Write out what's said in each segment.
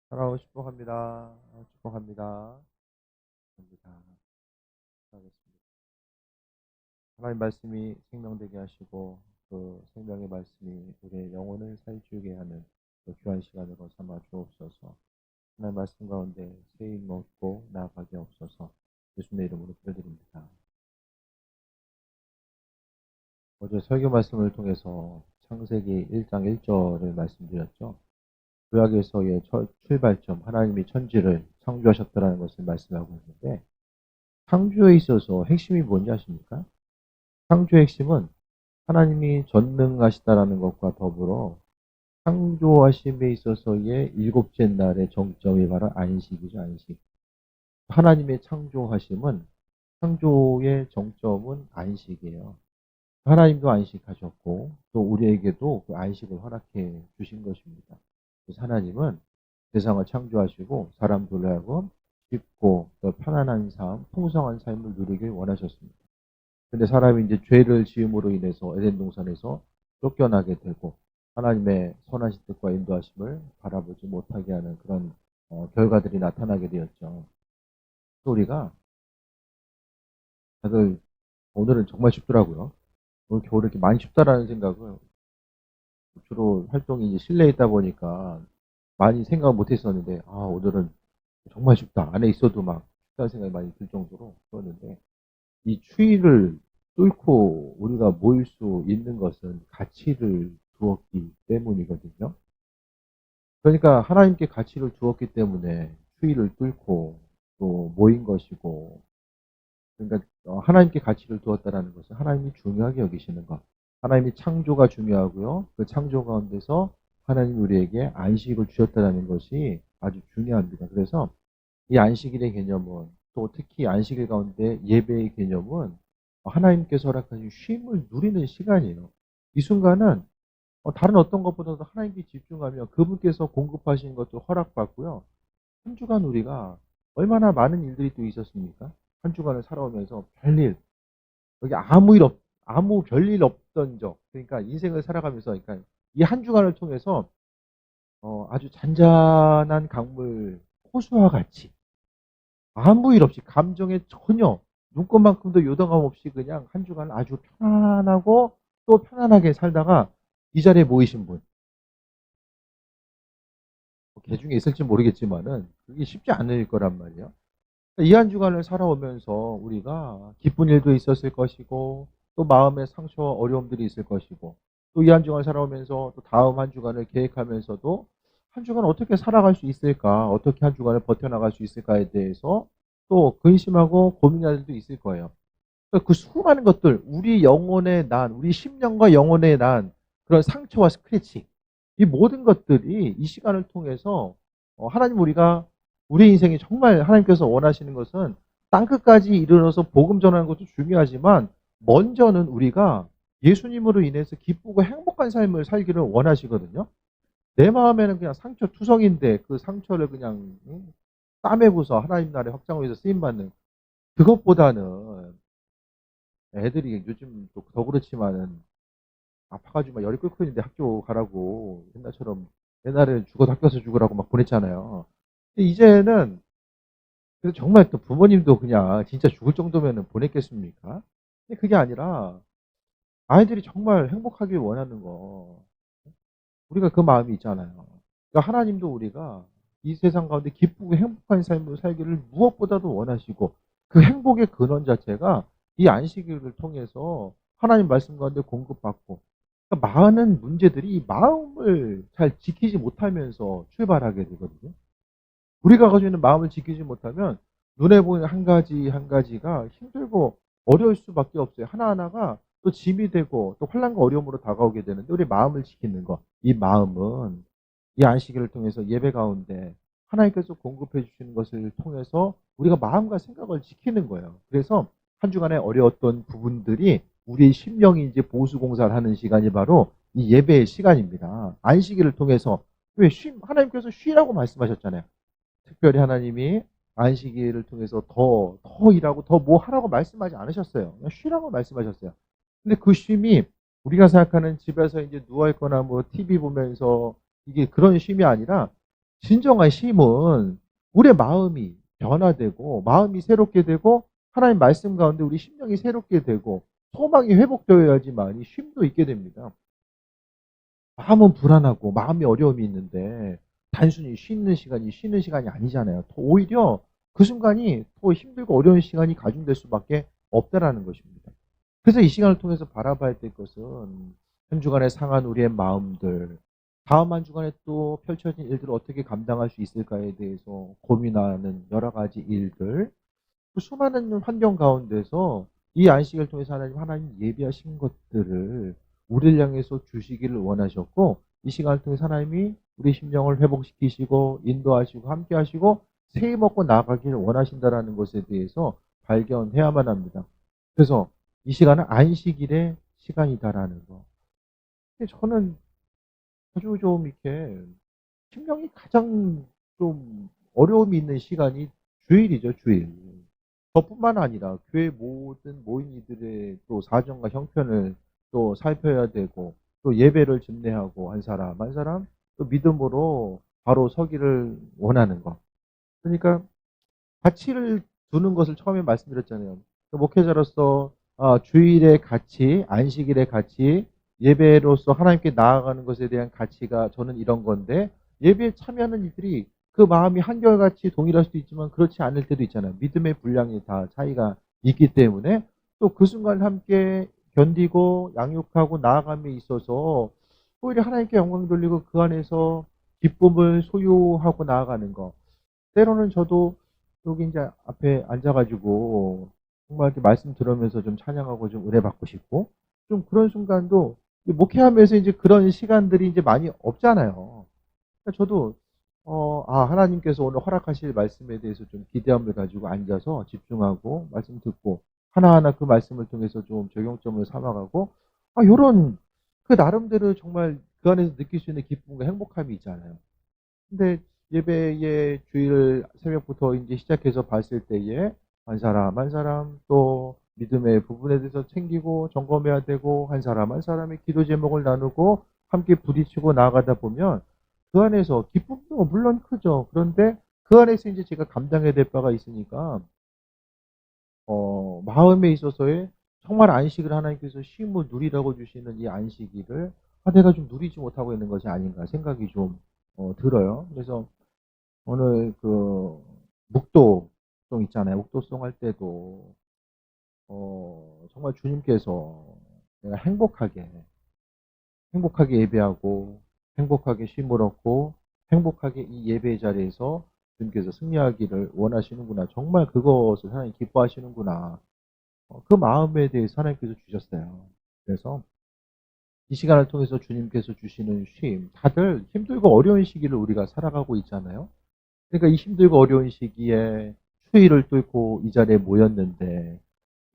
살아오 축복합니다. 축복합니다. 축복합니다. 하겠습니다. 하나님 말씀이 생명되게 하시고 그 생명의 말씀이 우리의 영혼을 살찌우게 하는 그 귀한 시간으로 삼아 주옵소서. 하나님 말씀 가운데 세임 얻고 나아가게 없어서 예수님의 이름으로 기도드립니다. 어제 설교 말씀을 통해서 창세기 1장 1절을 말씀드렸죠. 구약에서의 출발점, 하나님이 천지를 창조하셨다는 것을 말씀하고 있는데 창조에 있어서 핵심이 뭔지 아십니까? 창조의 핵심은 하나님이 전능하시다라는 것과 더불어 창조하심에 있어서의 일곱째 날의 정점이 바로 안식이죠, 안식. 하나님의 창조하심은, 창조의 정점은 안식이에요. 하나님도 안식하셨고, 또 우리에게도 그 안식을 허락해 주신 것입니다. 그래서 하나님은 세상을 창조하시고, 사람들로 하여금 쉽고 또 편안한 삶, 풍성한 삶을 누리길 원하셨습니다. 근데 사람이 이제 죄를 지음으로 인해서 에덴 동산에서 쫓겨나게 되고 하나님의 선하신 뜻과 인도하심을 바라보지 못하게 하는 그런 결과들이 나타나게 되었죠. 또 우리가 다들 오늘은 정말 춥더라고요. 오늘 겨울에 이렇게 많이 춥다라는 생각을 주로 활동이 이제 실내에 있다 보니까 많이 생각을 못 했었는데 오늘은 정말 춥다. 안에 있어도 막 춥다는 생각이 많이 들 정도로 그랬는데 이 추위를 뚫고 우리가 모일 수 있는 것은 가치를 두었기 때문이거든요. 그러니까 하나님께 가치를 두었기 때문에 추위를 뚫고 또 모인 것이고, 그러니까 하나님께 가치를 두었다라는 것은 하나님이 중요하게 여기시는 것. 하나님이 창조가 중요하고요. 그 창조 가운데서 하나님 우리에게 안식을 주셨다는 것이 아주 중요합니다. 그래서 이 안식일의 개념은 또 특히 안식일 가운데 예배의 개념은 하나님께서 허락하신 쉼을 누리는 시간이에요. 이 순간은 다른 어떤 것보다도 하나님께 집중하며 그분께서 공급하신 것도 허락받고요. 한 주간 우리가 얼마나 많은 일들이 또 있었습니까? 한 주간을 살아오면서 별일, 여기 아무 별일 없던 적, 그러니까 인생을 살아가면서, 그러니까 이 한 주간을 통해서 아주 잔잔한 강물 호수와 같이 아무 일 없이 감정에 전혀 눈꽃만큼도 요동함 없이 그냥 한 주간 아주 편안하고 또 편안하게 살다가 이 자리에 모이신 분, 개 중에 있을지 모르겠지만은 그게 쉽지 않을 거란 말이에요. 이 한 주간을 살아오면서 우리가 기쁜 일도 있었을 것이고 또 마음의 상처와 어려움들이 있을 것이고 또 이 한 주간 살아오면서 또 다음 한 주간을 계획하면서도 한 주간 어떻게 살아갈 수 있을까, 어떻게 한 주간을 버텨나갈 수 있을까에 대해서 또 근심하고 고민할 일도 있을 거예요. 그 수많은 것들, 우리 영혼의 난, 우리 심령과 영혼의 난, 그런 상처와 스크래치, 이 모든 것들이 이 시간을 통해서 하나님 우리가 우리 인생이 정말 하나님께서 원하시는 것은 땅끝까지 이르러서 복음 전하는 것도 중요하지만 먼저는 우리가 예수님으로 인해서 기쁘고 행복한 삶을 살기를 원하시거든요. 내 마음에는 그냥 상처 투성인데 그 상처를 그냥 싸매고서 하나님 나라의 확장을 위해서 쓰임받는 그것보다는 애들이 요즘 또 더 그렇지만은 아파가지고 막 열이 끓고 있는데 학교 가라고 옛날처럼 옛날에 죽어도 학교 가서 죽으라고 막 보냈잖아요. 근데 이제는 그래서 정말 또 부모님도 그냥 진짜 죽을 정도면은 보냈겠습니까? 근데 그게 아니라 아이들이 정말 행복하길 원하는 거 우리가 그 마음이 있잖아요. 그러니까 하나님도 우리가 이 세상 가운데 기쁘고 행복한 삶을 살기를 무엇보다도 원하시고 그 행복의 근원 자체가 이 안식일을 통해서 하나님 말씀 가운데 공급받고 그러니까 많은 문제들이 이 마음을 잘 지키지 못하면서 출발하게 되거든요. 우리가 가지고 있는 마음을 지키지 못하면 눈에 보이는 한 가지 한 가지가 힘들고 어려울 수밖에 없어요. 하나하나가 또 짐이 되고 또 환난과 어려움으로 다가오게 되는데 우리 마음을 지키는 것, 이 마음은 이 안식일을 통해서 예배 가운데 하나님께서 공급해 주시는 것을 통해서 우리가 마음과 생각을 지키는 거예요. 그래서 한 주간에 어려웠던 부분들이 우리 심령이 이제 보수공사를 하는 시간이 바로 이 예배의 시간입니다. 안식일을 통해서 왜 하나님께서 쉬라고 말씀하셨잖아요. 특별히 하나님이 안식일을 통해서 더 일하고 더 뭐 하라고 말씀하지 않으셨어요. 그냥 쉬라고 말씀하셨어요. 근데 그 쉼이 우리가 생각하는 집에서 이제 누워있거나 뭐 TV 보면서 이게 그런 쉼이 아니라 진정한 쉼은 우리의 마음이 변화되고 마음이 새롭게 되고 하나님 말씀 가운데 우리 심령이 새롭게 되고 소망이 회복되어야지만 이 쉼도 있게 됩니다. 마음은 불안하고 마음이 어려움이 있는데 단순히 쉬는 시간이 아니잖아요. 더 오히려 그 순간이 더 힘들고 어려운 시간이 가중될 수밖에 없다라는 것입니다. 그래서 이 시간을 통해서 바라봐야 될 것은 한 주간에 상한 우리의 마음들, 다음 한 주간에 또 펼쳐진 일들을 어떻게 감당할 수 있을까에 대해서 고민하는 여러 가지 일들, 그 수많은 환경 가운데서 이 안식을 통해서 하나님 예비하신 것들을 우리를 향해서 주시기를 원하셨고, 이 시간을 통해서 하나님이 우리 심령을 회복시키시고 인도하시고 함께하시고 새 먹고 나아가기를 원하신다라는 것에 대해서 발견해야만 합니다. 그래서 이 시간은 안식일의 시간이다라는 거. 근데 저는 아주 좀 이렇게 심령이 가장 좀 어려움이 있는 시간이 주일이죠, 주일. 저뿐만 아니라 교회 모든 모인이들의 또 사정과 형편을 또 살펴야 되고 또 예배를 집례하고 한 사람 한 사람 또 믿음으로 바로 서기를 원하는 것. 그러니까 가치를 두는 것을 처음에 말씀드렸잖아요. 그 목회자로서 주일의 가치, 안식일의 가치, 예배로서 하나님께 나아가는 것에 대한 가치가 저는 이런 건데 예배에 참여하는 이들이 그 마음이 한결같이 동일할 수도 있지만 그렇지 않을 때도 있잖아요. 믿음의 분량이 다 차이가 있기 때문에 또 그 순간을 함께 견디고 양육하고 나아감에 있어서 오히려 하나님께 영광 돌리고 그 안에서 기쁨을 소유하고 나아가는 것. 때로는 저도 여기 이제 앞에 앉아가지고 정말 이렇게 말씀 들으면서 좀 찬양하고 좀 은혜 받고 싶고 좀 그런 순간도 목회하면서 이제 그런 시간들이 이제 많이 없잖아요. 그러니까 저도 하나님께서 오늘 허락하실 말씀에 대해서 좀 기대함을 가지고 앉아서 집중하고 말씀 듣고 하나하나 그 말씀을 통해서 좀 적용점을 삼아가고 요런 그 나름대로 정말 그 안에서 느낄 수 있는 기쁨과 행복함이 있잖아요. 근데 예배의 주일 새벽부터 이제 시작해서 봤을 때에 한 사람 또 믿음의 부분에 대해서 챙기고 점검해야 되고 한 사람의 기도 제목을 나누고 함께 부딪히고 나아가다 보면 그 안에서 기쁨도 물론 크죠. 그런데 그 안에서 이제 제가 감당해야 될 바가 있으니까 마음에 있어서의 정말 안식을 하나님께서 쉼을 누리라고 주시는 이 안식일을 내가 좀 누리지 못하고 있는 것이 아닌가 생각이 좀 들어요. 그래서 오늘 그 묵도송 있잖아요. 묵도송 할 때도 정말 주님께서 내가 행복하게 예배하고 행복하게 쉼을 얻고 행복하게 이 예배의 자리에서 주님께서 승리하기를 원하시는구나. 정말 그것을 하나님 기뻐하시는구나. 그 마음에 대해서 하나님께서 주셨어요. 그래서 이 시간을 통해서 주님께서 주시는 쉼, 다들 힘들고 어려운 시기를 우리가 살아가고 있잖아요. 그러니까 이 힘들고 어려운 시기에 추위를 뚫고 이 자리에 모였는데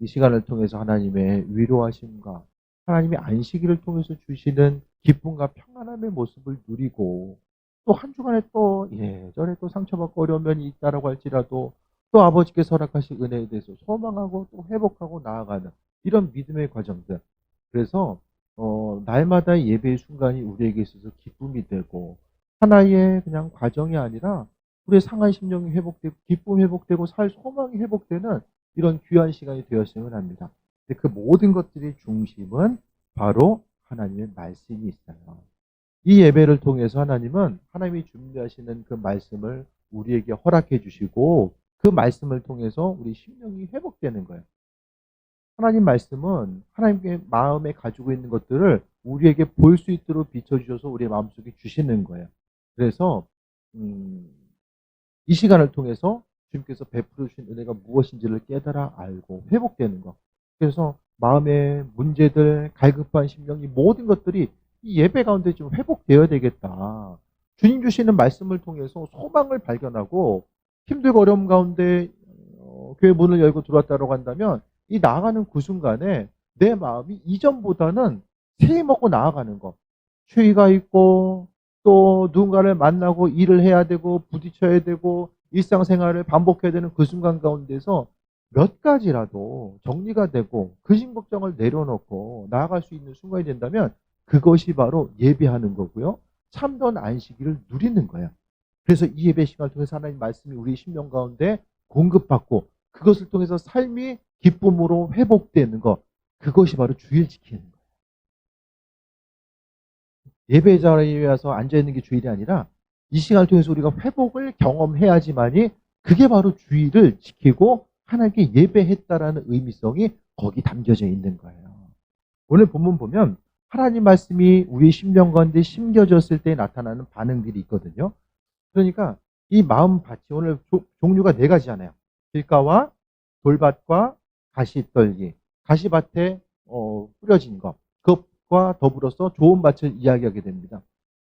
이 시간을 통해서 하나님의 위로하심과 하나님의 안식일을 통해서 주시는 기쁨과 평안함의 모습을 누리고 또 한 주간에 또 예전에 또 상처받고 어려운 면이 있다라고 할지라도 또 아버지께서 허락하신 은혜에 대해서 소망하고 또 회복하고 나아가는 이런 믿음의 과정들. 그래서 날마다 예배의 순간이 우리에게 있어서 기쁨이 되고 하나의 그냥 과정이 아니라 우리의 상한 심령이 회복되고 기쁨이 회복되고 살 소망이 회복되는 이런 귀한 시간이 되었으면 합니다. 근데 그 모든 것들의 중심은 바로 하나님의 말씀이 있어요. 이 예배를 통해서 하나님은 하나님이 준비하시는 그 말씀을 우리에게 허락해 주시고 그 말씀을 통해서 우리 심령이 회복되는 거예요. 하나님 말씀은 하나님의 마음에 가지고 있는 것들을 우리에게 볼 수 있도록 비춰주셔서 우리의 마음속에 주시는 거예요. 그래서 이 시간을 통해서 주님께서 베풀어 주신 은혜가 무엇인지를 깨달아 알고 회복되는 것. 그래서 마음의 문제들, 갈급한 심령, 이 모든 것들이 이 예배 가운데 좀 회복되어야 되겠다. 주님 주시는 말씀을 통해서 소망을 발견하고 힘들고 어려움 가운데 교회 문을 열고 들어왔다고 한다면 이 나아가는 그 순간에 내 마음이 이전보다는 새 먹고 나아가는 것. 추위가 있고 또 누군가를 만나고 일을 해야 되고 부딪혀야 되고 일상생활을 반복해야 되는 그 순간 가운데서 몇 가지라도 정리가 되고 근심 걱정을 내려놓고 나아갈 수 있는 순간이 된다면 그것이 바로 예배하는 거고요. 참된 안식일을 누리는 거예요. 그래서 이 예배 시간을 통해서 하나님 말씀이 우리 심령 가운데 공급받고 그것을 통해서 삶이 기쁨으로 회복되는 것, 그것이 바로 주일 지키는 거예요. 예배 자리에 와서 앉아있는 게 주일이 아니라 이 시간을 통해서 우리가 회복을 경험해야지만이 그게 바로 주일을 지키고 하나님께 예배했다라는 의미성이 거기 담겨져 있는 거예요. 오늘 본문 보면 하나님 말씀이 우리 심령 가운데 심겨졌을 때 나타나는 반응들이 있거든요. 그러니까 이 마음밭이 오늘 종류가 네 가지잖아요. 길가와 돌밭과 가시떨기, 가시밭에 뿌려진 것, 그것과 더불어서 좋은 밭을 이야기하게 됩니다.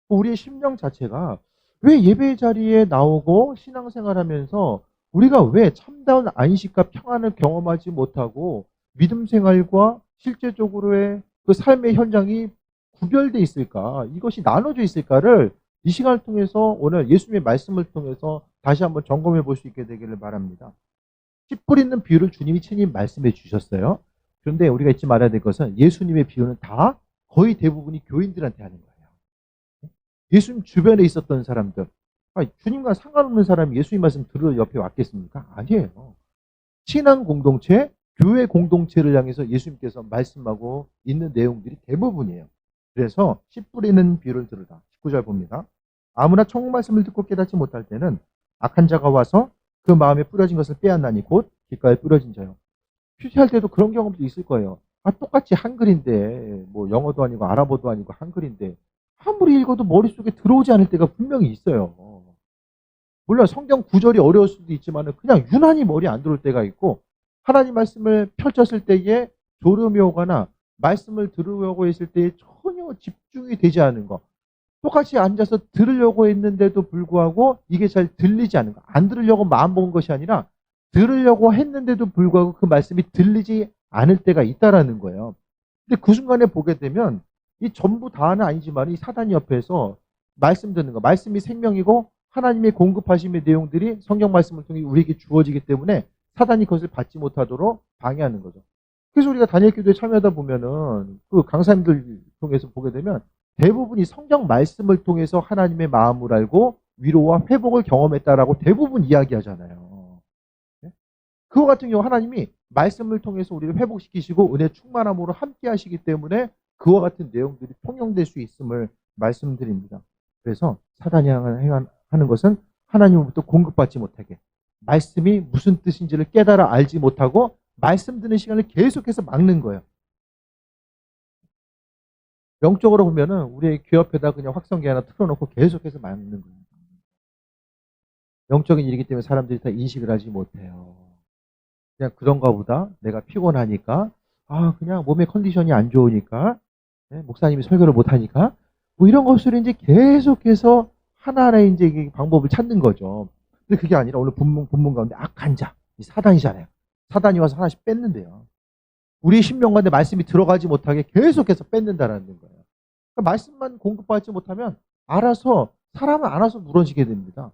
우리의 심령 자체가 왜 예배 자리에 나오고 신앙생활하면서 우리가 왜 참다운 안식과 평안을 경험하지 못하고 믿음 생활과 실제적으로의 그 삶의 현장이 구별돼 있을까? 이것이 나눠져 있을까를 이 시간을 통해서 오늘 예수님의 말씀을 통해서 다시 한번 점검해 볼 수 있게 되기를 바랍니다. 씨 뿌리는 비유를 주님이 친히 말씀해 주셨어요. 그런데 우리가 잊지 말아야 될 것은 예수님의 비유는 다 거의 대부분이 교인들한테 하는 거예요. 예수님 주변에 있었던 사람들, 주님과 상관없는 사람이 예수님 말씀 들으러 옆에 왔겠습니까? 아니에요. 신앙 공동체, 교회 공동체를 향해서 예수님께서 말씀하고 있는 내용들이 대부분이에요. 그래서 씨 뿌리는 비유를 들으라. 19절 봅니다. 아무나 천국 말씀을 듣고 깨닫지 못할 때는 악한 자가 와서 그 마음에 뿌려진 것을 빼앗나니 곧 길가에 뿌려진 자요. 큐티할 때도 그런 경험도 있을 거예요. 똑같이 한글인데 뭐 영어도 아니고 아랍어도 아니고 한글인데 아무리 읽어도 머릿속에 들어오지 않을 때가 분명히 있어요. 물론 성경 구절이 어려울 수도 있지만 그냥 유난히 머리에 안 들어올 때가 있고 하나님 말씀을 펼쳤을 때에 졸음이 오거나 말씀을 들으려고 했을 때에 전혀 집중이 되지 않은 거, 똑같이 앉아서 들으려고 했는데도 불구하고 이게 잘 들리지 않은 거, 안 들으려고 마음 먹은 것이 아니라 들으려고 했는데도 불구하고 그 말씀이 들리지 않을 때가 있다라는 거예요. 근데 그 순간에 보게 되면 이 전부 다는 아니지만 이 사단이 옆에서 말씀 듣는 거, 말씀이 생명이고 하나님의 공급하심의 내용들이 성경 말씀을 통해 우리에게 주어지기 때문에 사단이 그것을 받지 못하도록 방해하는 거죠. 그래서 우리가 다니엘 기도에 참여하다 보면은 그 강사님들 통해서 보게 되면 대부분이 성경 말씀을 통해서 하나님의 마음을 알고 위로와 회복을 경험했다라고 대부분 이야기하잖아요. 그와 같은 경우 하나님이 말씀을 통해서 우리를 회복시키시고 은혜 충만함으로 함께 하시기 때문에 그와 같은 내용들이 통용될 수 있음을 말씀드립니다. 그래서 사단이 하는 것은 하나님으로부터 공급받지 못하게, 말씀이 무슨 뜻인지를 깨달아 알지 못하고 말씀 듣는 시간을 계속해서 막는 거예요. 영적으로 보면은 우리의 귀 옆에다 그냥 확성기 하나 틀어놓고 계속해서 막는 거예요. 영적인 일이기 때문에 사람들이 다 인식을 하지 못해요. 그냥 그런가 보다. 내가 피곤하니까, 그냥 몸의 컨디션이 안 좋으니까, 목사님이 설교를 못하니까, 뭐 이런 것을 이제 계속해서 하나하나의 이제 방법을 찾는 거죠. 근데 그게 아니라 오늘 본문 가운데 악한 자, 이 사단이잖아요. 사단이 와서 하나씩 뺏는데요. 우리 심령 가운데 말씀이 들어가지 못하게 계속해서 뺏는다라는 거예요. 그러니까 말씀만 공급받지 못하면 알아서, 사람은 알아서 무너지게 됩니다.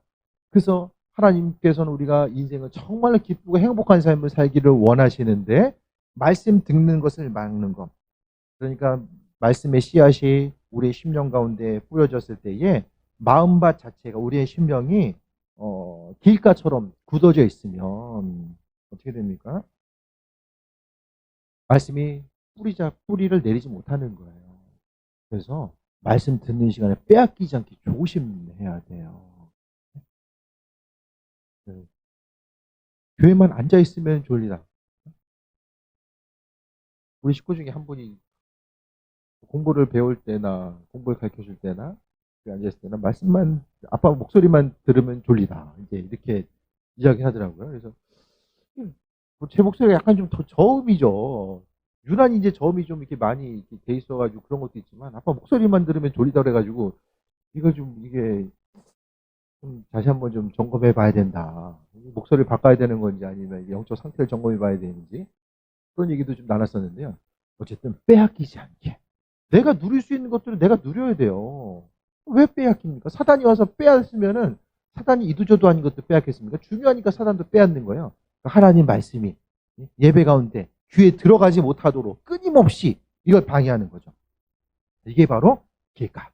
그래서 하나님께서는 우리가 인생을 정말로 기쁘고 행복한 삶을 살기를 원하시는데 말씀 듣는 것을 막는 것. 그러니까 말씀의 씨앗이 우리의 심령 가운데 뿌려졌을 때에 마음밭 자체가 우리의 심령이 길가처럼 굳어져 있으면 어떻게 됩니까? 말씀이 뿌리를 내리지 못하는 거예요. 그래서 말씀 듣는 시간에 빼앗기지 않게 조심해야 돼요. 교회만 앉아 있으면 졸리다. 우리 식구 중에 한 분이 공부를 배울 때나 공부를 가르쳐 줄 때나 앉아 있을 때나 말씀만 아빠 목소리만 들으면 졸리다. 이제 이렇게 이야기하더라고요. 그래서 제 목소리가 약간 좀 더 저음이죠. 유난히 이제 저음이 좀 이렇게 많이 이렇게 돼 있어가지고 그런 것도 있지만 아빠 목소리만 들으면 졸리다 그래가지고 이거 좀 이게 좀 다시 한번 좀 점검해 봐야 된다. 목소리를 바꿔야 되는 건지 아니면 영적 상태를 점검해 봐야 되는지 그런 얘기도 좀 나눴었는데요. 어쨌든 빼앗기지 않게. 내가 누릴 수 있는 것들은 내가 누려야 돼요. 왜 빼앗깁니까? 사단이 와서 빼앗으면은 사단이 이도저도 아닌 것도 빼앗겠습니까? 중요하니까 사단도 빼앗는 거예요. 그러니까 하나님 말씀이 예배 가운데 귀에 들어가지 못하도록 끊임없이 이걸 방해하는 거죠. 이게 바로 길가.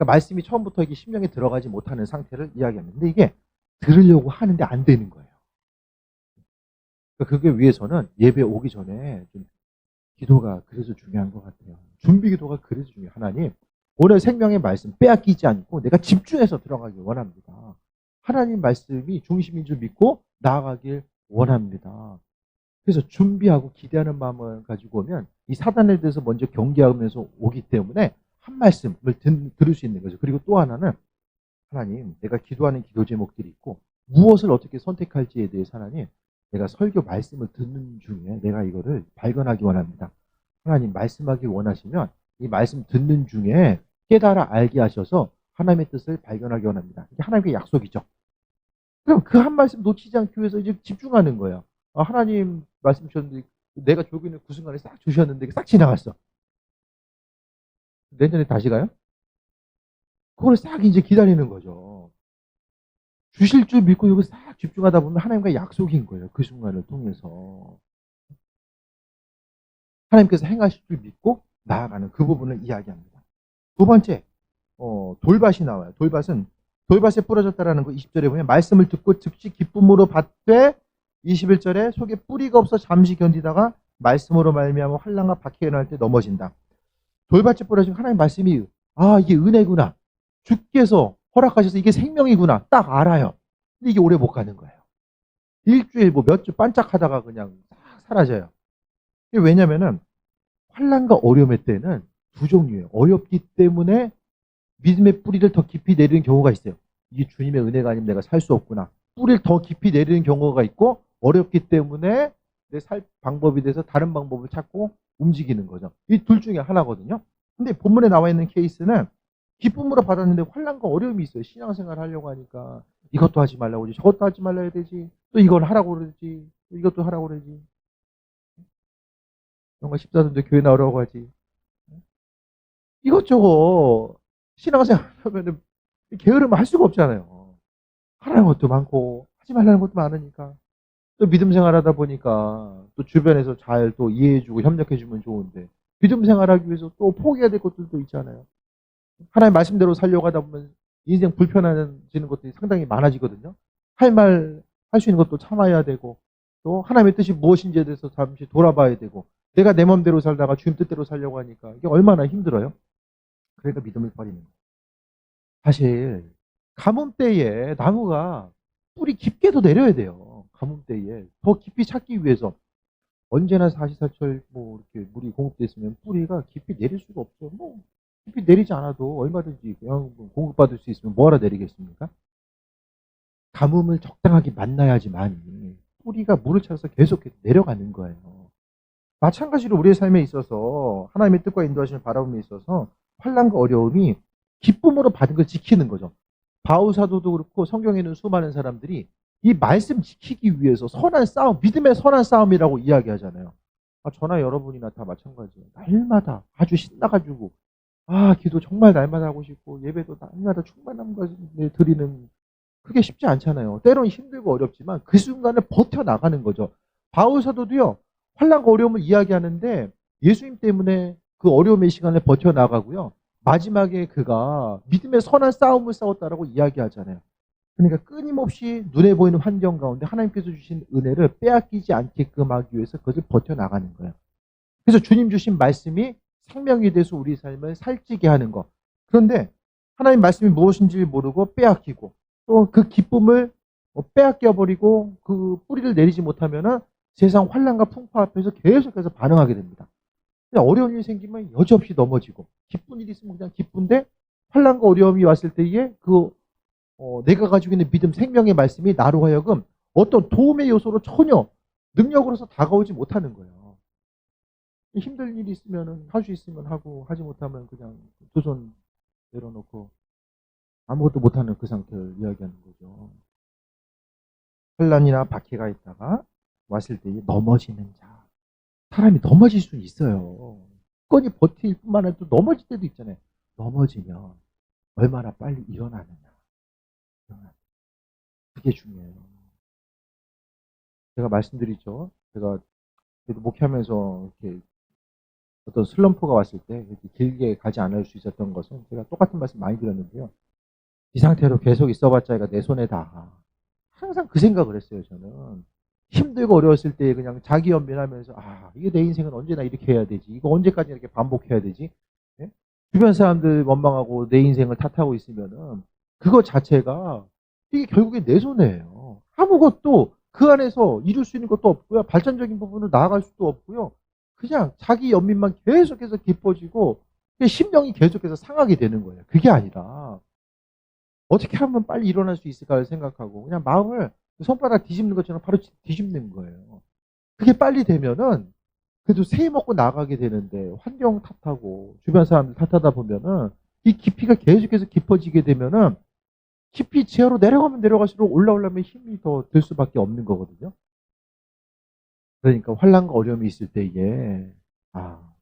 그러니까 말씀이 처음부터 이게 심령에 들어가지 못하는 상태를 이야기합니다. 근데 이게 들으려고 하는데 안 되는 거예요. 그러니까 그게 위해서는 예배 오기 전에 좀 기도가 그래서 중요한 것 같아요. 준비 기도가 그래서 중요해요. 하나님, 오늘 생명의 말씀 빼앗기지 않고 내가 집중해서 들어가길 원합니다. 하나님 말씀이 중심인 줄 믿고 나아가길 원합니다. 그래서 준비하고 기대하는 마음을 가지고 오면 이 사단에 대해서 먼저 경계하면서 오기 때문에 한 말씀을 들을 수 있는 거죠. 그리고 또 하나는 하나님, 내가 기도하는 기도 제목들이 있고 무엇을 어떻게 선택할지에 대해서 하나님, 내가 설교 말씀을 듣는 중에 내가 이거를 발견하기 원합니다. 하나님 말씀하기 원하시면 이 말씀 듣는 중에 깨달아 알게 하셔서 하나님의 뜻을 발견하기 원합니다. 이게 하나님의 약속이죠. 그럼 그 한 말씀 놓치지 않기 위해서 이제 집중하는 거예요. 하나님 말씀 주셨는데 내가 졸고 있는 그 순간에 싹 주셨는데 싹 지나갔어. 내년에 다시 가요? 그걸 싹 이제 기다리는 거죠. 주실 줄 믿고 이거 싹 집중하다 보면 하나님과 약속인 거예요. 그 순간을 통해서. 하나님께서 행하실 줄 믿고 나아가는 그 부분을 이야기합니다. 두 번째, 돌밭이 나와요. 돌밭에 부러졌다라는 거 20절에 보면 말씀을 듣고 즉시 기쁨으로 받되 21절에 속에 뿌리가 없어 잠시 견디다가 말씀으로 말미암아 환난과 박해가 일어날 때 넘어진다. 돌밭에 부러진 하나님 말씀이 이게 은혜구나. 주께서 허락하셔서 이게 생명이구나. 딱 알아요. 근데 이게 오래 못 가는 거예요. 일주일 몇 주 반짝하다가 그냥 싹 사라져요. 왜냐면은 환난과 어려움의 때는 두 종류예요. 어렵기 때문에 믿음의 뿌리를 더 깊이 내리는 경우가 있어요. 이게 주님의 은혜가 아니면 내가 살 수 없구나. 뿌리를 더 깊이 내리는 경우가 있고 어렵기 때문에 내 살 방법에 대해서 다른 방법을 찾고 움직이는 거죠. 이 둘 중에 하나거든요. 근데 본문에 나와 있는 케이스는 기쁨으로 받았는데 환난과 어려움이 있어요. 신앙생활 하려고 하니까 이것도 하지 말라고 그러지, 저것도 하지 말라 해야 되지, 또 이건 하라고 그러지, 또 이것도 하라고 그러지. 뭔가 14도인데 교회 나오라고 하지. 이것저것 신앙생활 하면은 게으르면 할 수가 없잖아요. 하라는 것도 많고 하지 말라는 것도 많으니까. 또 믿음 생활하다 보니까 또 주변에서 잘 또 이해해주고 협력해주면 좋은데 믿음 생활하기 위해서 또 포기해야 될 것들도 있잖아요. 하나님 말씀대로 살려고 하다 보면 인생 불편해지는 것들이 상당히 많아지거든요. 할 수 있는 것도 참아야 되고 또 하나님의 뜻이 무엇인지에 대해서 잠시 돌아봐야 되고 내가 내 마음대로 살다가 주님 뜻대로 살려고 하니까 이게 얼마나 힘들어요. 그러니까 믿음을 버리는 거예요. 사실 가뭄 때에 나무가 뿌리 깊게도 내려야 돼요. 가뭄 때에 더 깊이 찾기 위해서 언제나 사시사철 이렇게 물이 공급돼 있으면 뿌리가 깊이 내릴 수가 없죠. 깊이 내리지 않아도 얼마든지 영양분 공급받을 수 있으면 뭐하러 내리겠습니까? 가뭄을 적당하게 만나야지만 뿌리가 물을 찾아서 계속 내려가는 거예요. 마찬가지로 우리의 삶에 있어서 하나님의 뜻과 인도하심을 바라봄에 있어서 환난과 어려움이 기쁨으로 받은 걸 지키는 거죠. 바울 사도도 그렇고 성경에 있는 수많은 사람들이 이 말씀 지키기 위해서 선한 싸움, 믿음의 선한 싸움이라고 이야기하잖아요. 저나 여러분이나 다 마찬가지예요. 날마다 아주 신나가지고 기도 정말 날마다 하고 싶고 예배도 날마다 충만함과 드리는 그게 쉽지 않잖아요. 때로는 힘들고 어렵지만 그 순간을 버텨나가는 거죠. 바울 사도도요. 환난과 어려움을 이야기하는데 예수님 때문에 그 어려움의 시간을 버텨나가고요. 마지막에 그가 믿음의 선한 싸움을 싸웠다라고 이야기하잖아요. 그러니까 끊임없이 눈에 보이는 환경 가운데 하나님께서 주신 은혜를 빼앗기지 않게끔 하기 위해서 그것을 버텨나가는 거예요. 그래서 주님 주신 말씀이 생명이 돼서 우리 삶을 살찌게 하는 것. 그런데 하나님 말씀이 무엇인지 모르고 빼앗기고 또 그 기쁨을 빼앗겨 버리고 그 뿌리를 내리지 못하면은 세상 환란과 풍파 앞에서 계속해서 반응하게 됩니다. 어려운 일이 생기면 여지없이 넘어지고 기쁜 일이 있으면 그냥 기쁜데 환란과 어려움이 왔을 때에 내가 가지고 있는 믿음 생명의 말씀이 나로 하여금 어떤 도움의 요소로 전혀 능력으로서 다가오지 못하는 거예요. 힘들 일이 있으면 할 수 있으면 하고 하지 못하면 그냥 두 손 내려놓고 아무것도 못하는 그 상태를 이야기하는 거죠. 환란이나 박해가 있다가 왔을 때 넘어지는 자. 사람이 넘어질 수는 있어요. 건이 버틸 뿐만 아니라 또 넘어질 때도 있잖아요. 넘어지면 얼마나 빨리 일어나느냐. 그게 중요해요. 제가 말씀드리죠. 제가 그래도 목회하면서 이렇게 어떤 슬럼프가 왔을 때 이렇게 길게 가지 않을 수 있었던 것은 제가 똑같은 말씀 많이 드렸는데요. 이 상태로 계속 있어봤자 얘가 내 손에 다. 항상 그 생각을 했어요, 저는. 힘들고 어려웠을 때 그냥 자기 연민하면서, 아, 이게 내 인생은 언제나 이렇게 해야 되지? 이거 언제까지 이렇게 반복해야 되지? 예? 주변 사람들 원망하고 내 인생을 탓하고 있으면은, 그거 자체가, 이게 결국에 내 손해예요. 아무것도 그 안에서 이룰 수 있는 것도 없고요. 발전적인 부분으로 나아갈 수도 없고요. 그냥 자기 연민만 계속해서 깊어지고, 심령이 계속해서 상하게 되는 거예요. 그게 아니라, 어떻게 하면 빨리 일어날 수 있을까를 생각하고 그냥 마음을 손바닥 뒤집는 것처럼 바로 뒤집는 거예요. 그게 빨리 되면은 그래도 새 먹고 나가게 되는데 환경 탓하고 주변 사람들 탓하다 보면은 이 깊이가 계속해서 깊어지게 되면은 깊이 지하로 내려가면 내려갈수록 올라오려면 힘이 더 들 수밖에 없는 거거든요. 그러니까 환난과 어려움이 있을 때에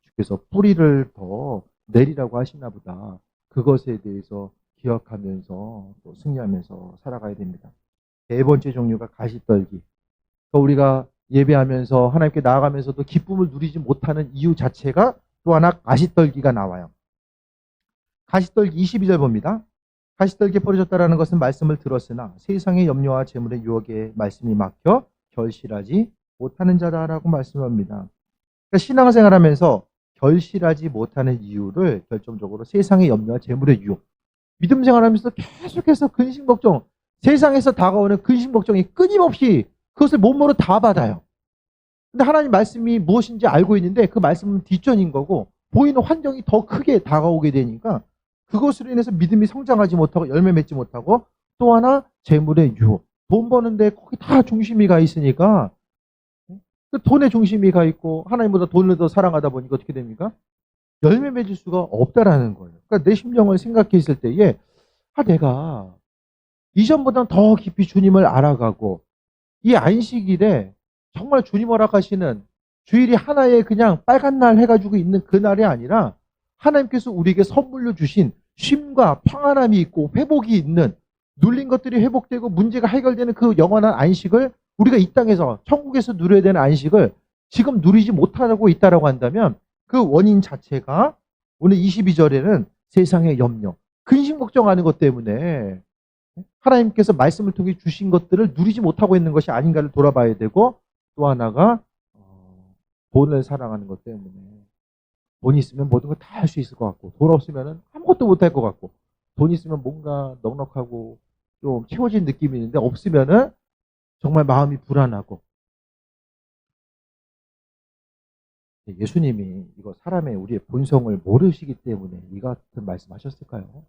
주께서 뿌리를 더 내리라고 하시나 보다. 그것에 대해서 기억하면서 또 승리하면서 살아가야 됩니다. 네 번째 종류가 가시떨기. 우리가 예배하면서 하나님께 나아가면서도 기쁨을 누리지 못하는 이유 자체가 또 하나 가시떨기가 나와요. 가시떨기 22절 봅니다. 가시떨기에 뿌려졌다라는 것은 말씀을 들었으나 세상의 염려와 재물의 유혹에 말씀이 막혀 결실하지 못하는 자다라고 말씀합니다. 그러니까 신앙생활 하면서 결실하지 못하는 이유를 결정적으로 세상의 염려와 재물의 유혹. 믿음 생활하면서 계속해서 근심 걱정, 세상에서 다가오는 근심 걱정이 끊임없이 그것을 몸으로 다 받아요. 근데 하나님 말씀이 무엇인지 알고 있는데 그 말씀은 뒷전인 거고 보이는 환경이 더 크게 다가오게 되니까 그것으로 인해서 믿음이 성장하지 못하고 열매 맺지 못하고 또 하나 재물의 유혹. 돈 버는데 거기 다 중심이 가 있으니까 그 돈에 중심이 가 있고 하나님보다 돈을 더 사랑하다 보니까 어떻게 됩니까? 열매 맺을 수가 없다라는 거예요. 그러니까 내 심령을 생각했을 때에 내가 이전보다는 더 깊이 주님을 알아가고 이 안식일에 정말 주님 허락하시는 주일이 하나의 그냥 빨간 날 해가지고 있는 그 날이 아니라 하나님께서 우리에게 선물로 주신 쉼과 평안함이 있고 회복이 있는 눌린 것들이 회복되고 문제가 해결되는 그 영원한 안식을 우리가 이 땅에서 천국에서 누려야 되는 안식을 지금 누리지 못하고 있다라고 한다면 그 원인 자체가 오늘 22절에는 세상의 염려, 근심 걱정하는 것 때문에 하나님께서 말씀을 통해 주신 것들을 누리지 못하고 있는 것이 아닌가를 돌아봐야 되고 또 하나가 돈을 사랑하는 것 때문에 돈 있으면 모든 걸 다 할 수 있을 것 같고 돈 없으면 아무것도 못할 것 같고 돈 있으면 뭔가 넉넉하고 좀 채워진 느낌이 있는데 없으면은 정말 마음이 불안하고 예수님이 이거 사람의 우리의 본성을 모르시기 때문에 이와 같은 말씀하셨을까요?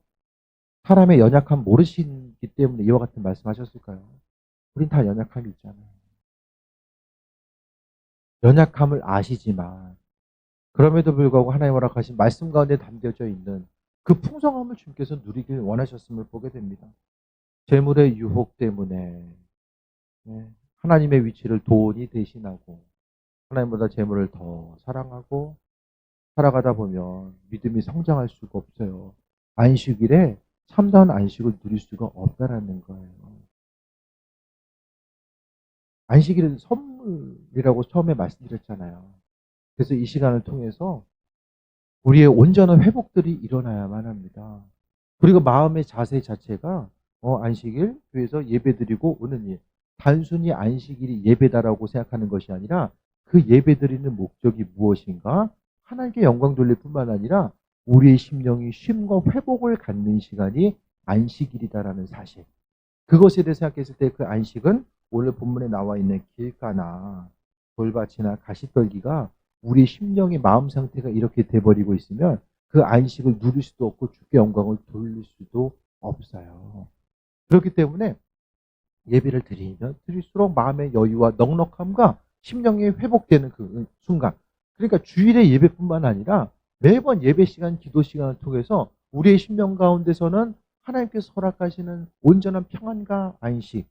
사람의 연약함 모르시기 때문에 이와 같은 말씀하셨을까요? 우린 다 연약함이 있잖아요. 연약함을 아시지만 그럼에도 불구하고 하나님 허락하신 말씀 가운데 담겨져 있는 그 풍성함을 주님께서 누리길 원하셨음을 보게 됩니다. 재물의 유혹 때문에 하나님의 위치를 돈이 대신하고 하나님보다 재물을 더 사랑하고 살아가다 보면 믿음이 성장할 수가 없어요. 안식일에 참다운 안식을 누릴 수가 없다라는 거예요. 안식일은 선물이라고 처음에 말씀드렸잖아요. 그래서 이 시간을 통해서 우리의 온전한 회복들이 일어나야만 합니다. 그리고 마음의 자세 자체가 안식일 교회에서 예배드리고 오는 일. 단순히 안식일이 예배다라고 생각하는 것이 아니라 그 예배드리는 목적이 무엇인가? 하나님께 영광 돌릴 뿐만 아니라 우리의 심령이 쉼과 회복을 갖는 시간이 안식일이다라는 사실. 그것에 대해 생각했을 때 그 안식은 오늘 본문에 나와 있는 길가나 돌밭이나 가시떨기가 우리 심령의 마음 상태가 이렇게 돼버리고 있으면 그 안식을 누릴 수도 없고 주께 영광을 돌릴 수도 없어요. 그렇기 때문에 예배를 드리면 드릴수록 마음의 여유와 넉넉함과 심령이 회복되는 그 순간. 그러니까 주일의 예배뿐만 아니라 매번 예배 시간, 기도 시간을 통해서 우리의 심령 가운데서는 하나님께서 허락하시는 온전한 평안과 안식,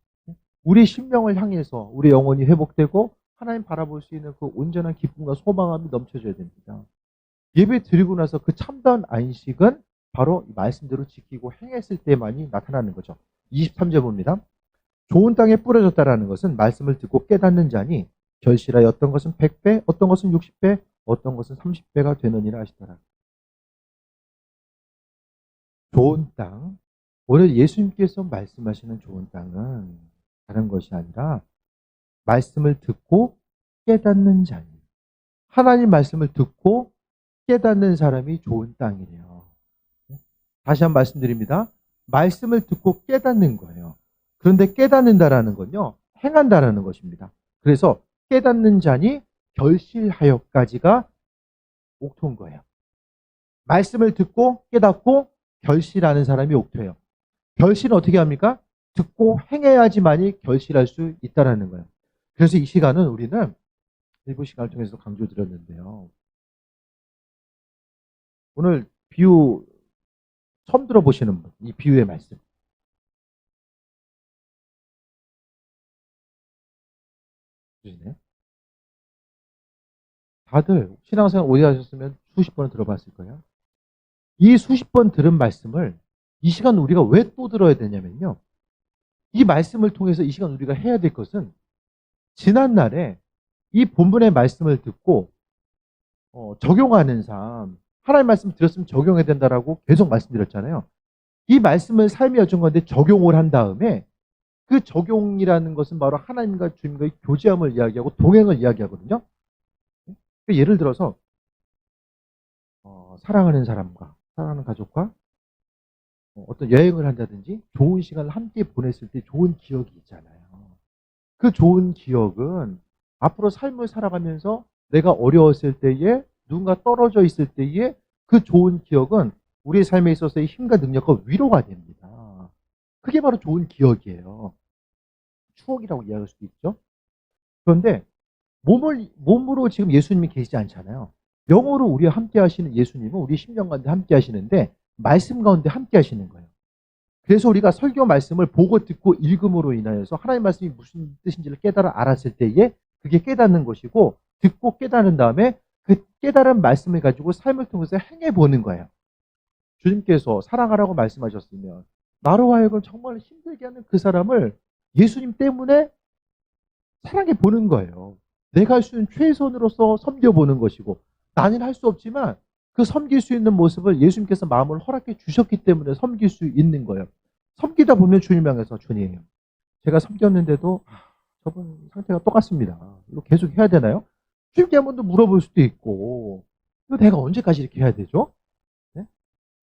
우리 심령을 향해서 우리 영혼이 회복되고 하나님 바라볼 수 있는 그 온전한 기쁨과 소망함이 넘쳐져야 됩니다. 예배 드리고 나서 그 참다운 안식은 바로 말씀대로 지키고 행했을 때만이 나타나는 거죠. 23절 봅니다. 좋은 땅에 뿌려졌다라는 것은 말씀을 듣고 깨닫는 자니 결실하여 어떤 것은 100배, 어떤 것은 60배, 어떤 것은 30배가 되느니라 하시더라. 좋은 땅. 오늘 예수님께서 말씀하시는 좋은 땅은 다른 것이 아니라 말씀을 듣고 깨닫는 자니. 하나님 말씀을 듣고 깨닫는 사람이 좋은 땅이래요. 다시 한번 말씀드립니다. 말씀을 듣고 깨닫는 거예요. 그런데 깨닫는다라는 건요, 행한다라는 것입니다. 그래서 깨닫는 자니 결실하여까지가 옥토인 거예요. 말씀을 듣고 깨닫고 결실하는 사람이 옥토예요. 결실은 어떻게 합니까? 듣고 행해야지만이 결실할 수 있다라는 거예요. 그래서 이 시간은 우리는 일부 시간을 통해서 강조드렸는데요. 오늘 비유 처음 들어보시는 분, 이 비유의 말씀. 다들 신앙생활 오래 하셨으면 수십 번은 들어봤을 거예요. 이 수십 번 들은 말씀을 이 시간 우리가 왜 또 들어야 되냐면요. 이 말씀을 통해서 이 시간 우리가 해야 될 것은 지난날에 이 본문의 말씀을 듣고 적용하는 삶, 하나님 말씀 들었으면 적용해야 된다라고 계속 말씀드렸잖아요. 이 말씀을 삶에 여준 건데 적용을 한 다음에 그 적용이라는 것은 바로 하나님과 주님과의 교제함을 이야기하고 동행을 이야기하거든요. 예를 들어서 사랑하는 사람과 사랑하는 가족과 어떤 여행을 한다든지 좋은 시간을 함께 보냈을 때 좋은 기억이 있잖아요. 그 좋은 기억은 앞으로 삶을 살아가면서 내가 어려웠을 때에 누군가 떨어져 있을 때에 그 좋은 기억은 우리의 삶에 있어서의 힘과 능력과 위로가 됩니다. 그게 바로 좋은 기억이에요. 추억이라고 이야기할 수도 있죠. 그런데 몸으로 지금 예수님이 계시지 않잖아요. 영으로 우리와 함께 하시는 예수님은 우리 심령 가운데 함께 하시는데 말씀 가운데 함께 하시는 거예요. 그래서 우리가 설교 말씀을 보고 듣고 읽음으로 인하여서 하나님 말씀이 무슨 뜻인지를 깨달아 알았을 때에 그게 깨닫는 것이고 듣고 깨달은 다음에 그 깨달은 말씀을 가지고 삶을 통해서 행해보는 거예요. 주님께서 사랑하라고 말씀하셨으면 나로 하여금 정말 힘들게 하는 그 사람을 예수님 때문에 사랑해 보는 거예요. 내가 할 수 있는 최선으로서 섬겨보는 것이고 나는 할 수 없지만 그 섬길 수 있는 모습을 예수님께서 마음을 허락해 주셨기 때문에 섬길 수 있는 거예요. 섬기다 보면 주님 향해서 주님, 제가 섬겼는데도 저분 상태가 똑같습니다. 이거 계속 해야 되나요? 주님께 한 번 더 물어볼 수도 있고 이거 내가 언제까지 이렇게 해야 되죠? 네?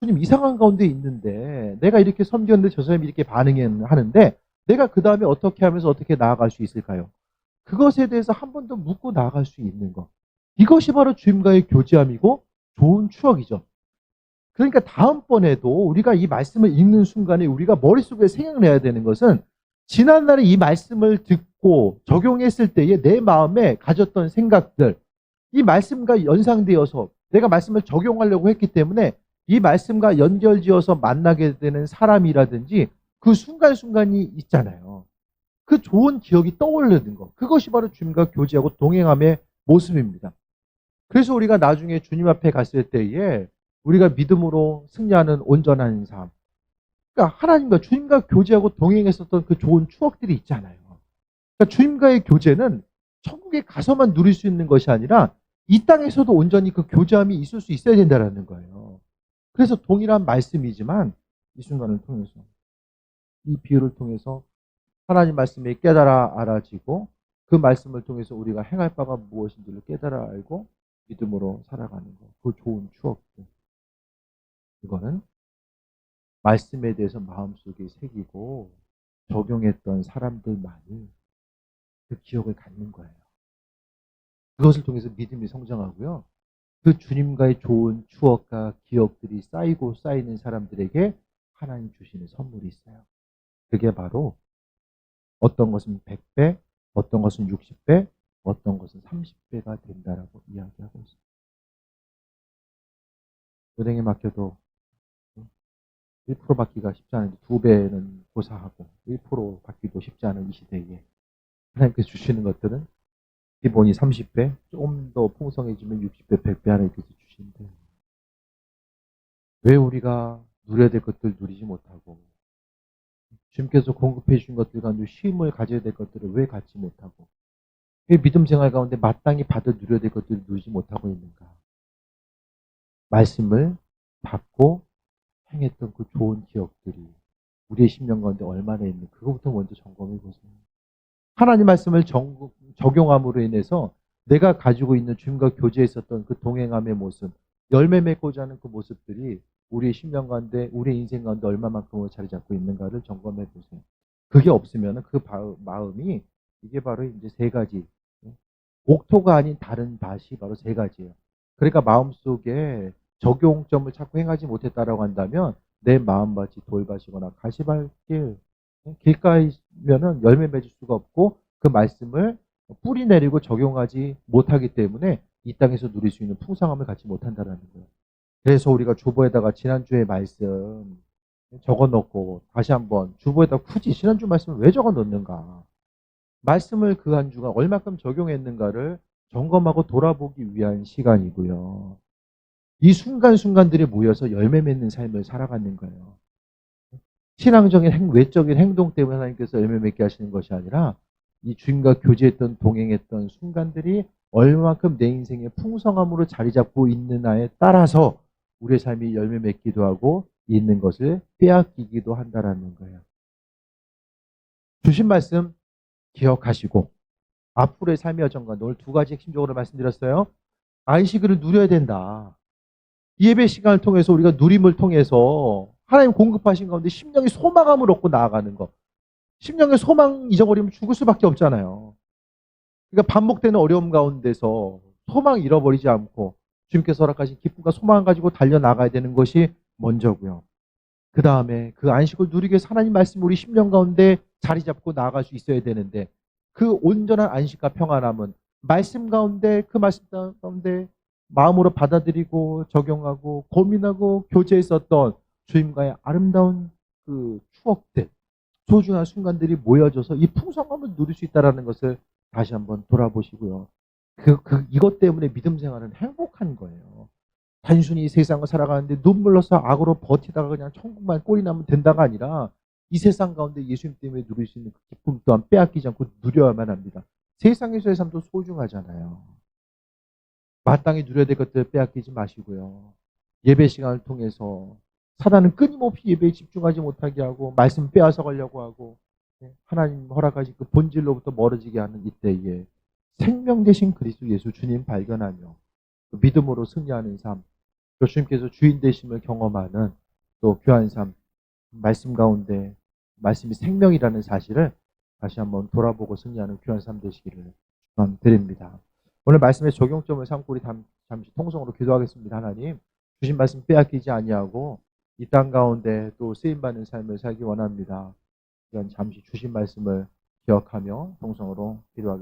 주님 이상한 가운데 있는데 내가 이렇게 섬겼는데 저 사람이 이렇게 반응하는데 내가 그 다음에 어떻게 하면서 어떻게 나아갈 수 있을까요? 그것에 대해서 한 번 더 묻고 나아갈 수 있는 것. 이것이 바로 주님과의 교제함이고 좋은 추억이죠. 그러니까 다음번에도 우리가 이 말씀을 읽는 순간에 우리가 머릿속에 생각내야 되는 것은 지난날에 이 말씀을 듣고 적용했을 때에 내 마음에 가졌던 생각들, 이 말씀과 연상되어서 내가 말씀을 적용하려고 했기 때문에 이 말씀과 연결지어서 만나게 되는 사람이라든지 그 순간순간이 있잖아요. 그 좋은 기억이 떠오르는 것. 그것이 바로 주님과 교제하고 동행함의 모습입니다. 그래서 우리가 나중에 주님 앞에 갔을 때에 우리가 믿음으로 승리하는 온전한 삶. 그러니까 하나님과 주님과 교제하고 동행했었던 그 좋은 추억들이 있잖아요. 그러니까 주님과의 교제는 천국에 가서만 누릴 수 있는 것이 아니라 이 땅에서도 온전히 그 교제함이 있을 수 있어야 된다는 거예요. 그래서 동일한 말씀이지만 이 순간을 통해서 이 비유를 통해서 하나님 말씀이 깨달아 알아지고 그 말씀을 통해서 우리가 행할 바가 무엇인지를 깨달아 알고 믿음으로 살아가는 것. 그 좋은 추억들. 이거는 말씀에 대해서 마음속에 새기고 적용했던 사람들만이 그 기억을 갖는 거예요. 그것을 통해서 믿음이 성장하고요. 그 주님과의 좋은 추억과 기억들이 쌓이고 쌓이는 사람들에게 하나님 주시는 선물이 있어요. 그게 바로 어떤 것은 100배, 어떤 것은 60배, 어떤 것은 30배가 된다라고 이야기하고 있습니다. 은행에 맡겨도 1% 받기가 쉽지 않은데 2배는 고사하고 1% 받기도 쉽지 않은 이 시대에 하나님께서 주시는 것들은 기본이 30배, 좀 더 풍성해지면 60배, 100배 하나님께서 주시는데 왜 우리가 누려야 될 것들 누리지 못하고 주님께서 공급해 주신 것들 가운데 쉼을 가져야 될 것들을 왜 갖지 못하고 왜 믿음 생활 가운데 마땅히 받아 누려야 될 것들을 누리지 못하고 있는가? 말씀을 받고 행했던 그 좋은 기억들이 우리의 심령 가운데 얼마나 있는 그거부터 먼저 점검해 보세요. 하나님 말씀을 적용함으로 인해서 내가 가지고 있는 주님과 교제했었던 그 동행함의 모습, 열매 맺고자 하는 그 모습들이 우리의 심령 가운데, 우리의 인생 가운데 얼마만큼으로 자리 잡고 있는가를 점검해 보세요. 그게 없으면 그 마음이 이게 바로 이제 세 가지. 옥토가 아닌 다른 밭이 바로 세 가지예요. 그러니까 마음속에 적용점을 자꾸 행하지 못했다라고 한다면 내 마음밭이 돌밭이거나 가시밭길 길가이면은 열매 맺을 수가 없고 그 말씀을 뿌리 내리고 적용하지 못하기 때문에 이 땅에서 누릴 수 있는 풍성함을 갖지 못한다는 거예요. 그래서 우리가 주보에다가 지난주의 말씀 적어 놓고 다시 한번 주보에다 굳이 지난주 말씀을 왜 적어 놓는가? 말씀을 그 한 주간 얼마큼 적용했는가를 점검하고 돌아보기 위한 시간이고요. 이 순간순간들이 모여서 열매 맺는 삶을 살아가는 거예요. 신앙적인 외적인 행동 때문에 하나님께서 열매 맺게 하시는 것이 아니라 이 주님과 교제했던 동행했던 순간들이 얼마만큼 내 인생의 풍성함으로 자리 잡고 있느냐에 따라서 우리의 삶이 열매 맺기도 하고 있는 것을 빼앗기기도 한다라는 거예요. 주신 말씀 기억하시고 앞으로의 삶의 여정과 오늘 두 가지 핵심적으로 말씀드렸어요. 안식일을 누려야 된다. 예배 시간을 통해서 우리가 누림을 통해서 하나님 공급하신 가운데 심령의 소망함을 얻고 나아가는 것. 심령의 소망 잊어버리면 죽을 수밖에 없잖아요. 그러니까 반복되는 어려움 가운데서 소망 잃어버리지 않고 주님께서 허락하신 기쁨과 소망을 가지고 달려나가야 되는 것이 먼저고요. 그 다음에 그 안식을 누리기 위해서 하나님 말씀 우리 심령 가운데 자리 잡고 나아갈 수 있어야 되는데 그 온전한 안식과 평안함은 말씀 가운데 그 말씀 가운데 마음으로 받아들이고 적용하고 고민하고 교제했었던 주님과의 아름다운 그 추억들 소중한 순간들이 모여져서 이 풍성함을 누릴 수 있다는 것을 다시 한번 돌아보시고요. 이것 때문에 믿음 생활은 행복한 거예요. 단순히 세상을 살아가는데 눈물 흘려서 악으로 버티다가 그냥 천국만 꼴이 나면 된다가 아니라 이 세상 가운데 예수님 때문에 누릴 수 있는 그 기쁨 또한 빼앗기지 않고 누려야만 합니다. 세상에서의 삶도 소중하잖아요. 마땅히 누려야 될 것들 빼앗기지 마시고요. 예배 시간을 통해서 사단은 끊임없이 예배에 집중하지 못하게 하고 말씀 빼앗아 가려고 하고 하나님 허락하신 그 본질로부터 멀어지게 하는 이때에 생명 되신 그리스도 예수 주님 발견하며 믿음으로 승리하는 삶, 또 주님께서 주인 되심을 경험하는 또 귀한 삶, 말씀 가운데 말씀이 생명이라는 사실을 다시 한번 돌아보고 승리하는 귀한 삶 되시기를 축원드립니다. 오늘 말씀의 적용점을 삼고 우리 잠시 통성으로 기도하겠습니다. 하나님, 주신 말씀 빼앗기지 아니하고 이 땅 가운데 또 쓰임받는 삶을 살기 원합니다. 이건 잠시 주신 말씀을 기억하며 통성으로 기도하겠습니다.